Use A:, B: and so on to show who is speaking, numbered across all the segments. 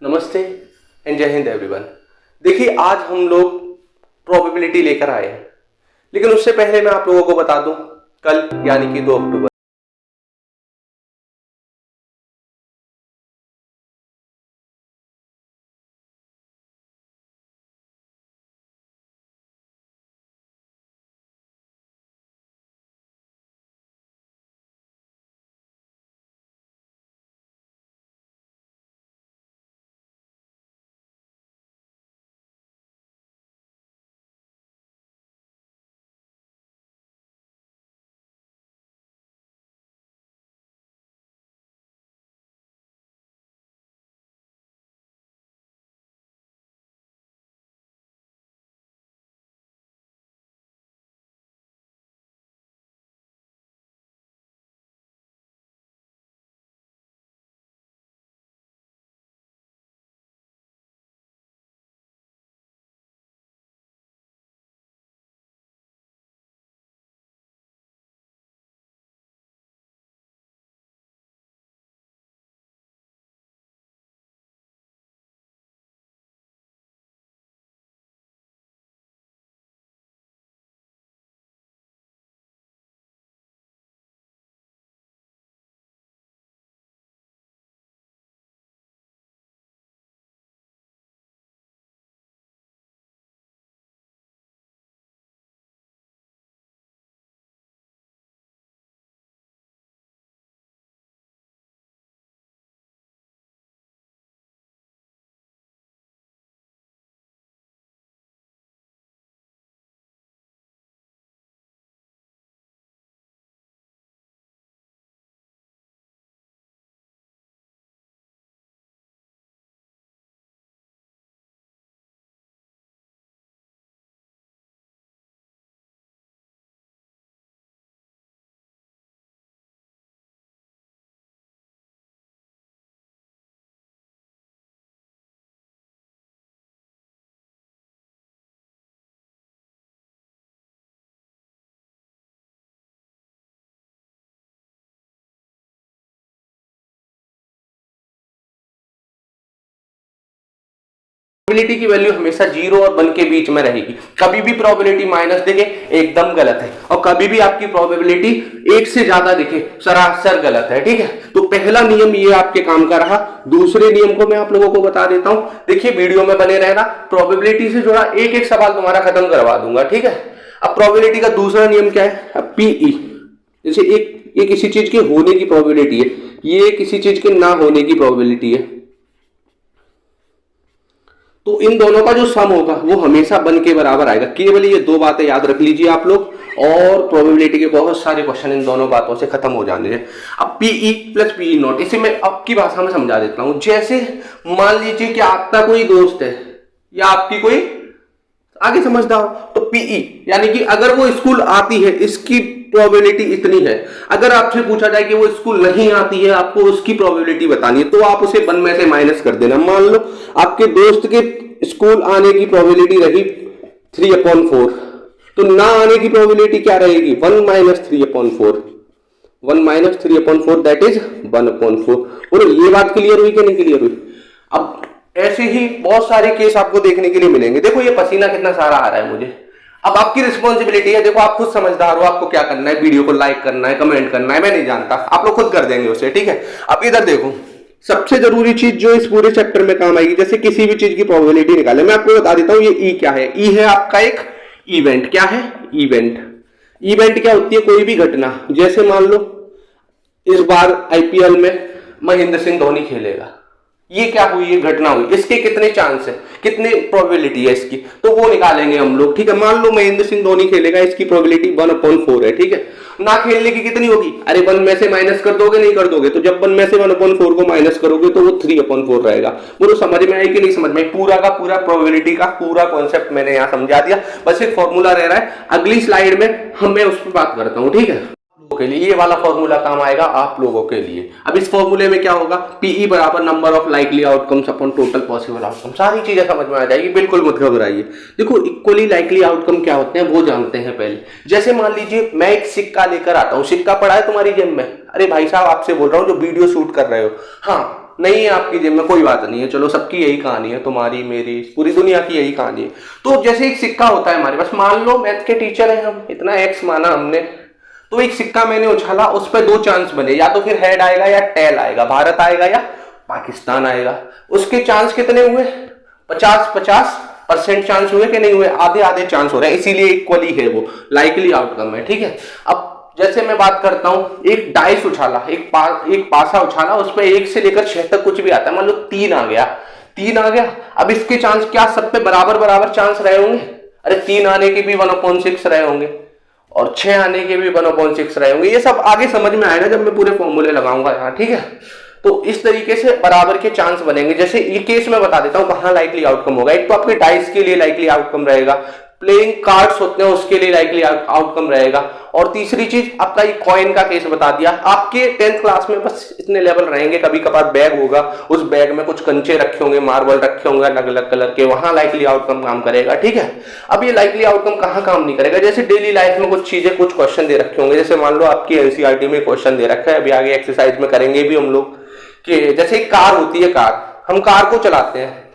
A: नमस्ते एंड जय हिंद एवरीवन। देखिए, आज हम लोग प्रोबेबिलिटी लेकर आए हैं, लेकिन उससे पहले मैं आप लोगों को बता दूं, कल यानी कि 2 अक्टूबर प्रोबेबिलिटी की वैल्यू हमेशा 0 और 1 के बीच में रहेगी। कभी भी प्रोबेबिलिटी माइनस दिखे एकदम गलत है, और कभी भी आपकी प्रोबेबिलिटी 1 से ज्यादा दिखे सरासर गलत है। ठीक है, तो पहला नियम ये आपके काम का रहा। दूसरे नियम को मैं आप लोगों को बता देता हूं। देखिए, वीडियो में बने रहना, प्रोबेबिलिटी से जुड़ा एक एक सवाल तुम्हारा खत्म करवा दूंगा। ठीक है, अब प्रोबेबिलिटी का दूसरा नियम क्या है? अब पीई, जैसे ये किसी चीज के होने की प्रोबेबिलिटी है, ये किसी चीज के ना होने की प्रोबेबिलिटी है, तो इन दोनों का जो सम होगा वो हमेशा 1 के बराबर आएगा। केवल ये 2 बातें याद रख लीजिए आप लोग, और प्रोबेबिलिटी के बहुत सारे क्वेश्चन इन दोनों बातों से खत्म हो जाने हैं। अब पीई प्लस पीई नॉट, इसे मैं आपकी भाषा में समझा देता हूं। जैसे मान लीजिए कि आपका कोई दोस्त है या आपकी कोई आगे समझदार, तो पीई यानी कि अगर वो स्कूल आती है इसकी प्रोबेबिलिटी इतनी है। अगर आपसे पूछा जाए कि वो स्कूल नहीं आती है, आपको उसकी प्रोबेबिलिटी बतानी है, तो आप उसे 1 में से माइनस कर देना। मान लो आपके दोस्त के स्कूल आने की प्रोबेबिलिटी रही 3/4, तो ना आने की प्रोबेबिलिटी क्या रहेगी? 1 - 3/4, 1 - 3/4 दैट इज 1/4। बोलो, ये बात क्लियर हुई कि नहीं क्लियर हुई? अब ऐसे ही बहुत सारे केस आपको देखने के लिए मिलेंगे। देखो, ये पसीना कितना सारा आ रहा है मुझे। अब आपकी रिस्पॉन्सिबिलिटी है, देखो आप खुद समझदार हो, आपको क्या करना है, वीडियो को लाइक करना है, कमेंट करना है, मैं नहीं जानता, आप लोग खुद कर देंगे उसे। ठीक है, अब इधर देखो, सबसे जरूरी चीज जो इस पूरे चैप्टर में काम आएगी, जैसे किसी भी चीज की प्रोबेबिलिटी निकाले, मैं आपको बता देता हूं ये ई क्या है। ई है आपका एक इवेंट। क्या है? इवेंट। इवेंट क्या होती है? कोई भी घटना। जैसे मान लो इस बार आईपीएल में महेंद्र सिंह धोनी खेलेगा, ये क्या हुई? ये घटना हुई, इसके कितने चांस है, कितने प्रोबेबिलिटी है इसकी, तो वो निकालेंगे हम लोग। ठीक है, मान लो महेंद्र सिंह धोनी खेलेगा, इसकी प्रोबेबिलिटी 1/4 है। ठीक है, ना खेलने की कितनी होगी? अरे 1 में से माइनस कर दोगे, नहीं कर दोगे? तो जब 1 में से 1/4 को माइनस करोगे तो वो 3/4 रहेगा। बोलो, समझ में आई कि नहीं समझ में? पूरा का पूरा प्रोबेबिलिटी का पूरा कॉन्सेप्ट मैंने यहाँ समझा दिया, बस एक फॉर्मूला रह रहा है, अगली स्लाइड में मैं उस पर बात करता हूँ। ठीक है, के लिए ये वाला फॉर्मूला काम आएगा आप लोगों के लिए। अब इस फॉर्मूले में क्या होगा? पीई बराबर number of likely outcomes upon total possible outcome. सारी चीजें समझ में आ जाएगी, बिल्कुल मत घबराइए। देखो, इक्वली लाइकली आउटकम क्या होते हैं वो जानते हैं पहले। जैसे मान लीजिए मैं एक सिक्का लेकर आता हूं, सिक्का पड़ा है तुम्हारी जेब में, अरे भाई साहब आपसे बोल रहा हूं जो वीडियो शूट कर रहे हो, हाँ नहीं है आपकी जेब में, कोई बात नहीं है, चलो सबकी यही कहानी है, तुम्हारी मेरी पूरी दुनिया की यही कहानी है। तो जैसे एक सिक्का होता है हमारे पास, मान लो मैथ के टीचर हैं हम, इतना एक्स माना हमने, तो एक सिक्का मैंने उछाला, उस पर दो चांस बने, या तो फिर हेड आएगा या टेल आएगा, भारत आएगा या पाकिस्तान आएगा। उसके चांस कितने हुए? 50-50% चांस हुए कि नहीं हुए? आधे आधे चांस हो रहे हैं, इसीलिए इक्वली है, वो लाइकली आउटकम है, ठीक है। अब जैसे मैं बात करता हूं, एक डाइस उछाला, एक पासा उछाला, उस पर 1 से लेकर 6 तक कुछ भी आता है, मान लो 3 आ गया, 3 आ गया। अब इसके चांस क्या सब पे बराबर बराबर चांस रहे होंगे? अरे 3 आने के भी 1/6 रहे होंगे और 6 आने के भी 1/6 रहे होंगे। ये सब आगे समझ में आएगा जब मैं पूरे फॉर्मूले लगाऊंगा यहाँ, ठीक है। तो इस तरीके से बराबर के चांस बनेंगे। जैसे ये केस मैं बता देता हूं कहां लाइकली आउटकम होगा। एक तो आपके डाइस के लिए लाइकली आउटकम रहेगा, प्लेइंग कार्ड्स होते हैं उसके लिए लाइकली आउटकम रहेगा, और तीसरी चीज आपका ये कॉइन का केस बता दिया। आपके 10th क्लास में बस इतने लेवल रहेंगे, कभी कभार बैग होगा, उस बैग में कुछ कंचे रखे होंगे, मार्बल रखे होंगे अलग अलग कलर के, वहां लाइकली आउटकम काम करेगा, ठीक है। अब ये लाइकली आउटकम कहां काम नहीं करेगा? जैसे डेली लाइफ में कुछ चीजें, कुछ क्वेश्चन दे रखे होंगे, जैसे मान लो आपकी एनसीईआरटी में क्वेश्चन दे रखा है, अभी आगे एक्सरसाइज में करेंगे भी हम लोग, कि जैसे एक कार होती है, कार हम कार को चलाते हैं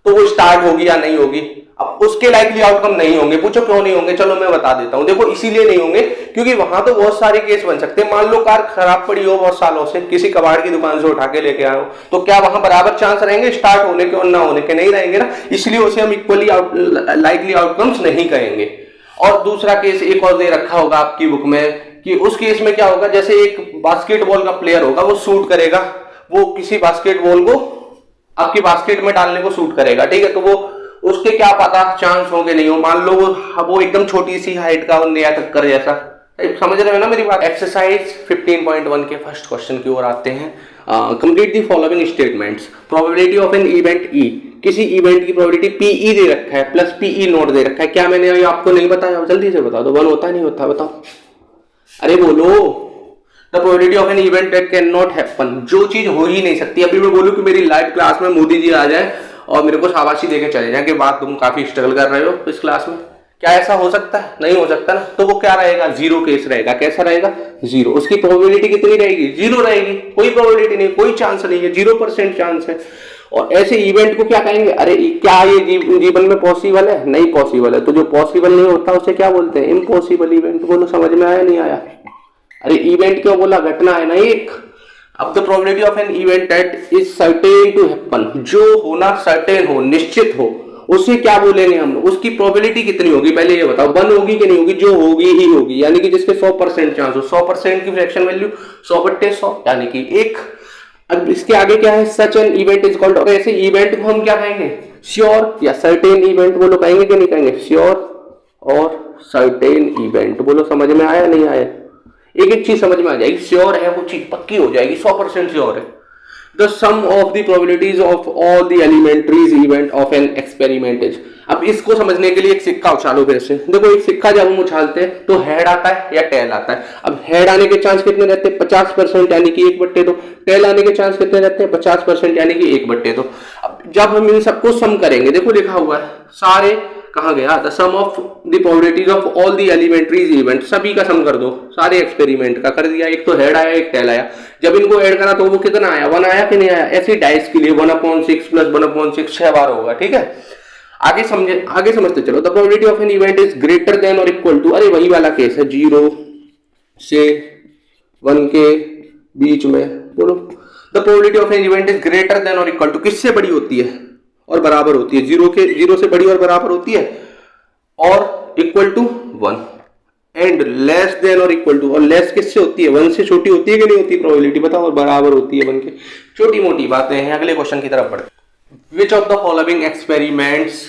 A: तो वो स्टार्ट होगी या नहीं होगी। अब उसके लाइकली आउटकम नहीं होंगे। पूछो क्यों नहीं होंगे? चलो मैं बता देता हूं। देखो इसीलिए नहीं होंगे क्योंकि वहां तो बहुत सारे केस बन सकते हैं। मान लो कार खराब पड़ी हो बहुत सालों से, किसी कबाड़ की दुकान से उठा के लेके आए हो, तो क्या वहां बराबर चांस रहेंगे स्टार्ट होने के और ना होने के? नहीं रहेंगे ना, इसलिए उसे हम इक्वली लाइकली आउटकम्स नहीं कहेंगे। और दूसरा केस एक और दे रखा होगा आपकी बुक में कि उस केस में क्या होगा, जैसे एक बास्केटबॉल का प्लेयर होगा, वो शूट करेगा, वो किसी बास्केटबॉल को आपकी बास्केट में डालने को शूट करेगा, ठीक है। तो वो उसके क्या पता चांस होंगे नहीं हो, मान लो वो एकदम छोटी सी हाइट का और नया टक्कर जैसा, समझ रहे हो ना मेरी बात। एक्सरसाइज 15.1 के फर्स्ट क्वेश्चन की ओर आते हैं। Complete the following statements. Probability of an event E, किसी इवेंट की प्रोबेबिलिटी पीई दे रखा है प्लस पीई नॉट दे रखा है। क्या मैंने आपको नहीं बताया? जल्दी से बता दो। 1 होता नहीं होता? बताओ, अरे बोलो। The probability of an event that can not happen, जो चीज हो ही नहीं सकती। अभी मैं बोलूं कि मेरी लाइव क्लास में मोदी जी आ जाए और मेरे को शाबाशी देके चले जाए कि बात तुम काफी स्ट्रगल कर रहे हो इस क्लास में, क्या ऐसा हो सकता है? नहीं हो सकता ना। तो वो क्या रहेगा? जीरो केस रहेगा। कैसा रहेगा? जीरो। उसकी प्रोबेबिलिटी कितनी रहेगी? जीरो रहेगी। कोई प्रोबेबिलिटी नहीं, कोई चांस नहीं है, 0% चांस है। और ऐसे इवेंट को क्या कहेंगे? अरे क्या ये जीवन में पॉसिबल है? नहीं पॉसिबल है। तो जो पॉसिबल नहीं होता उसे क्या बोलते हैं? Impossible event. बोलो समझ में आया नहीं आया? अरे इवेंट क्यों बोला? घटना है ना एक। अब the probability of an event that is certain to happen, जो होना सर्टेन हो, निश्चित हो, उसे क्या बोलेंगे हम लोग? उसकी प्रोबेबिलिटी कितनी होगी? पहले ये बताओ, 1 होगी कि नहीं होगी? जो होगी ही होगी, यानी कि जिसके 100% चांस हो। 100% की फ्रैक्शन वैल्यू 100/100 यानी कि 1। अब इसके आगे क्या है? Such an event is called, और ऐसे इवेंट को हम क्या कहेंगे? श्योर या सर्टेन इवेंट। बोलो कहेंगे कि नहीं कहेंगे? श्योर और सर्टेन इवेंट। बोलो समझ में आया नहीं आया? एक एक चीज समझ में आ जाएगी। श्योर है वो चीज, पक्की हो जाएगी, 100% श्योर है। The sum of the probabilities of all the elementaries event of an experiment is. अब इसको समझने के लिए एक सिक्का उछालो फिर से। देखो एक सिक्का जब हम उछालते हैं तो हेड आता है या टेल आता है। अब हेड आने के चांस कितने रहते हैं? 50% यानी कि 1/2। टेल आने के चांस कितने रहते हैं? 50% यानी कि 1/2। अब जब हम इन सबको सम करेंगे, देखो लिखा हुआ है सारे, कहा गया? The sum of the probabilities of all the elementaries event, सभी का सम कर दो, सारे एक्सपेरिमेंट का कर दिया। एक तो हेड आया, एक टेल आया। जब इनको ऐड करा तो वो कितना आया? 1 आया कि नहीं आया? ऐसे डाइस के लिए 1/6 प्लस 1/6 6 बार होगा, ठीक है। आगे समझते चलो। The probability of an event is greater than और इक्वल टू, अरे वही वाला केस है, 0 से 1 के बीच में। बोलो the probability of an event is greater than और इक्वल टू, किससे बड़ी होती है और बराबर होती है? 0 से बड़ी और बराबर होती है, और equal to 1। And less than और इक्वल टू, और लेस किससे होती है? 1 से छोटी होती है कि नहीं होती प्रोबेबिलिटी? बताओ। और बराबर होती है 1 के। छोटी मोटी बातें हैं। अगले क्वेश्चन की तरफ बढ़ते। Which of the following experiments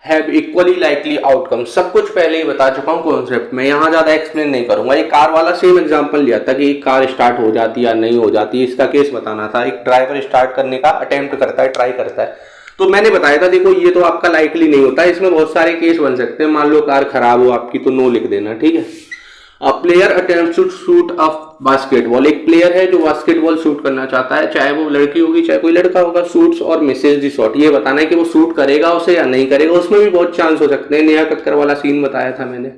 A: have equally likely outcome. सब कुछ पहले ही बता चुका हूं कॉन्सेप्ट में, यहां ज्यादा एक्सप्लेन नहीं करूंगा। ये कार वाला सेम एग्जांपल लिया था कि कार स्टार्ट हो जाती है या नहीं हो जाती, इसका केस बताना था। एक ड्राइवर स्टार्ट करने का अटेम्प्ट करता है, ट्राई करता है, तो मैंने बताया था देखो ये तो आपका लाइकली नहीं होता, इसमें बहुत सारे केस बन सकते हैं। मान लो कार खराब हो आपकी, तो नो लिख देना, ठीक है। A player attempts to shoot a basketball, एक प्लेयर है जो बास्केटबॉल शूट करना चाहता है, चाहे वो लड़की होगी चाहे कोई लड़का होगा। शूट्स और मिसेज द शॉट, ये बताना है कि वो शूट करेगा उसे या नहीं करेगा। उसमें भी बहुत चांस हो सकते हैं, नेहा कक्कर वाला सीन बताया था मैंने।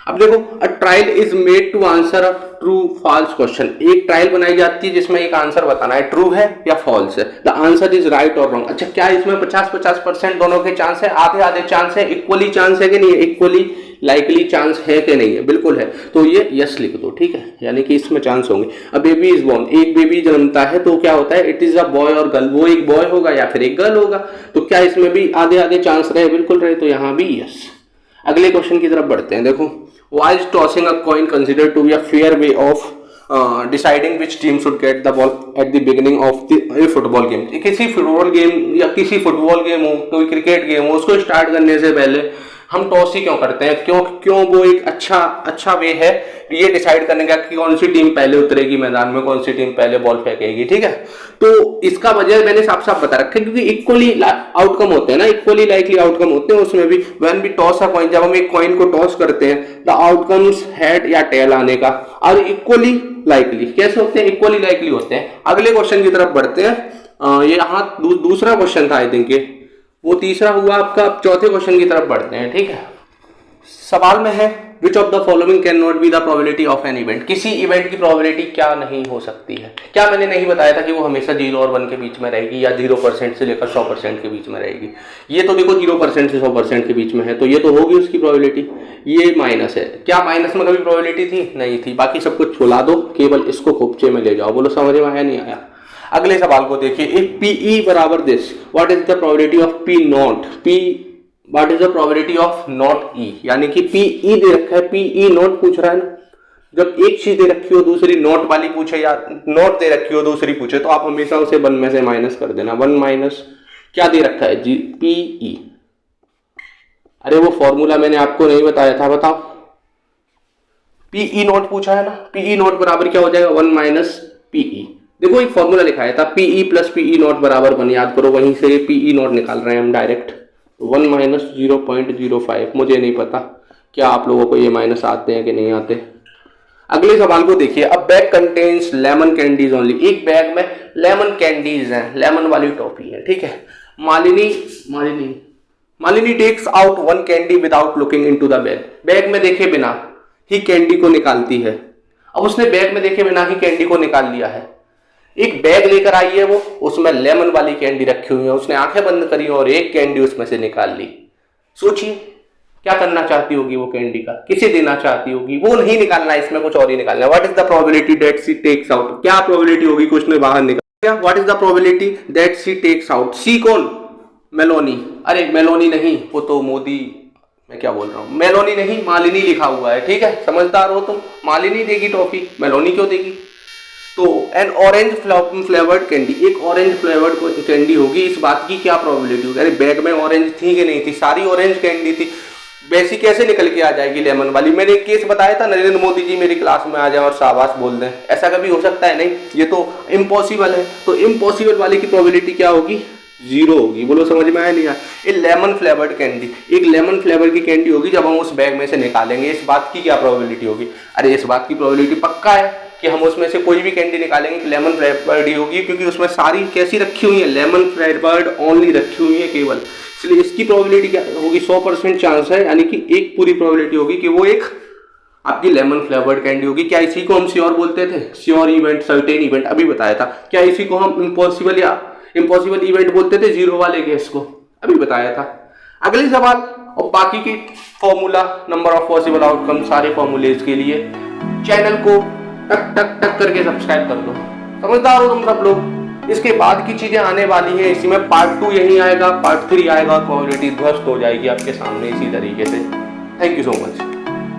A: अब देखो, a trial is made to answer a true false question. एक ट्रायल बनाई जाती है जिसमें एक आंसर बताना है ट्रू है या फॉल्स है। द आंसर इज राइट और रॉन्ग। अच्छा, क्या इसमें 50-50% दोनों के चांस है, आधे आधे चांस है, इक्वली चांस है कि नहीं है, इक्वली लाइकली चांस है कि नहीं है? बिल्कुल है, तो ये यस लिख दो, ठीक है, यानी कि इसमें चांस होंगे। अब बेबी इज बोर्न, एक बेबी जन्मता है तो क्या होता है, इट इज अ बॉय और गर्ल, वो एक बॉय होगा या फिर एक गर्ल होगा। तो क्या इसमें भी आधे आधे चांस रहे? बिल्कुल रहे, तो यहां भी यस। अगले क्वेश्चन की तरफ बढ़ते हैं। देखो, why is tossing a coin considered to be a fair way of deciding which team should get the ball at the beginning of the football game. किसी फुटबॉल गेम या किसी फुटबॉल गेम हो, कोई क्रिकेट गेम हो, उसको start करने से पहले हम टॉस ही क्यों करते हैं? क्यों वो एक अच्छा वे है ये डिसाइड करने का कि कौन सी टीम पहले उतरेगी मैदान में, कौन सी टीम पहले बॉल फेंकेगी, ठीक है। तो इसका वजह मैंने साफ साफ बता रखा है, क्योंकि इक्वली आउटकम होते हैं ना, इक्वली लाइकली आउटकम होते हैं उसमें भी। When we toss a coin, जब हम एक कॉइन को टॉस करते हैं, द आउटकम्स हेड या टेल आने का, और इक्वली लाइकली कैसे होते हैं? इक्वली लाइकली होते हैं। अगले क्वेश्चन की तरफ बढ़ते हैं। ये यहाँ दूसरा क्वेश्चन था आई थिंक, वो तीसरा हुआ आपका। अब चौथे क्वेश्चन की तरफ बढ़ते हैं, ठीक है। सवाल में है which of the following can not be the probability of an event. किसी इवेंट की प्रोबेबिलिटी क्या नहीं हो सकती है? क्या मैंने नहीं बताया था कि वो हमेशा 0 और 1 के बीच में रहेगी, या 0% से लेकर 100% के बीच में रहेगी? ये तो देखो 0% से 100% के बीच में है, तो ये तो होगी उसकी प्रोबेबिलिटी। ये माइनस है, क्या माइनस में कभी प्रोबेबिलिटी थी? नहीं थी। बाकी सब कुछ छुला दो, केवल इसको खोपचे में ले जाओ। बोलो समझ में आया नहीं आया? अगले सवाल को देखिए, इफ PE बराबर this, what is the probability of P not? What is the probability of not E? यानी कि PE दे रखा है, PE नॉट पूछ रहा है ना। जब एक चीज दे रखी हो, दूसरी नॉट वाली पूछे, या नॉट दे रखी हो दूसरी पूछे, तो आप हमेशा उसे 1 में से माइनस कर देना। 1 माइनस क्या दे रखा है जी? PE। अरे वो फॉर्मूला मैंने आपको नहीं बताया था, बताओ। PE नॉट पूछा है ना, PE नॉट बराबर क्या हो जाएगा? 1 माइनस PE। देखो एक फॉर्मूला लिखाया था, PE प्लस PE नॉट बराबर 1, याद करो, वहीं से PE नॉट निकाल रहे हैं हम डायरेक्ट। 1 माइनस 0.05। मुझे नहीं पता क्या आप लोगों को ये माइनस आते हैं कि नहीं आते। अगले सवाल को देखिए, अब bag contains lemon candies only. एक बैग में लेमन कैंडीज हैं, लेमन वाली टॉफी है, ठीक है। Malini takes out 1 candy without looking into the bag. Bag में देखे बिना ही कैंडी को निकालती है। अब उसने बैग में देखे बिना ही कैंडी को निकाल लिया है। एक बैग लेकर आई है वो, उसमें लेमन वाली कैंडी रखी हुई है, उसने आंखें बंद करी और एक कैंडी उसमें से निकाल ली। सोचिए क्या करना चाहती होगी वो कैंडी का, किसे देना चाहती होगी? वो नहीं निकालना, इसमें कुछ और ही निकालना है। What is the probability that she takes out? क्या प्रोबेबिलिटी होगी कि उसने बाहर निकाला? What is the probability that she takes out? C कौन? मेलोनी। अरे मेलोनी नहीं, वो तो मोदी, मैं क्या बोल रहा हूँ, मेलोनी नहीं, मालिनी लिखा हुआ है, ठीक है, समझदार हो तुम। मालिनी देगी टॉफी, मेलोनी क्यों देगी? तो एन ऑरेंज फ्लेवर्ड कैंडी, एक ऑरेंज फ्लेवर्ड कैंडी होगी, इस बात की क्या प्रोबेबिलिटी होगी? अरे बैग में ऑरेंज थी कि नहीं थी? सारी ऑरेंज कैंडी थी, वैसी कैसे निकल के आ जाएगी लेमन वाली? मैंने एक केस बताया था, नरेंद्र मोदी जी मेरी क्लास में आ जाए और शाबाश बोल दें, ऐसा कभी हो सकता है? नहीं, ये तो इम्पॉसिबल है। तो इम्पॉसिबल वाले की प्रोबेबिलिटी क्या होगी? 0 होगी। बोलो समझ में आया नहीं आया? ये लेमन फ्लेवर्ड कैंडी, एक लेमन फ्लेवर की कैंडी होगी, जब हम उस बैग में से निकालेंगे, इस बात की क्या प्रोबेबिलिटी होगी? अरे इस बात की प्रोबेबिलिटी पक्का है कि हम उसमें से कोई भी कैंडी निकालेंगे कि लेमन फ्लेवर्ड ही होगी, क्योंकि उसमें सारी कैसी रखी हुई है? लेमन फ्लेवर्ड ओनली रखी हुई है केवल, इसलिए इसकी प्रोबेबिलिटी क्या होगी? 100% चांस है, यानी कि एक पूरी प्रोबेबिलिटी होगी कि वो एक आपकी लेमन फ्लेवर्ड कैंडी होगी। क्या इसी को हम श्योर बोलते थे? श्योर इवेंट, सर्टेन इवेंट, अभी बताया था। क्या इसी को हम इम्पॉसिबल या इम्पॉसिबल इवेंट बोलते थे? 0 वाले केस को, अभी बताया था। अगले सवाल और बाकी की formula, number of possible outcome, सारे फॉर्मूलेज के लिए चैनल को टक टक टक करके सब्सक्राइब कर दो। समझदार हो तुम सब लोग। इसके बाद की चीजें आने वाली है, इसी में पार्ट 2 यही आएगा, पार्ट 3 आएगा और प्रोबेबिलिटी ध्वस्त हो जाएगी आपके सामने इसी तरीके से। Thank you so much.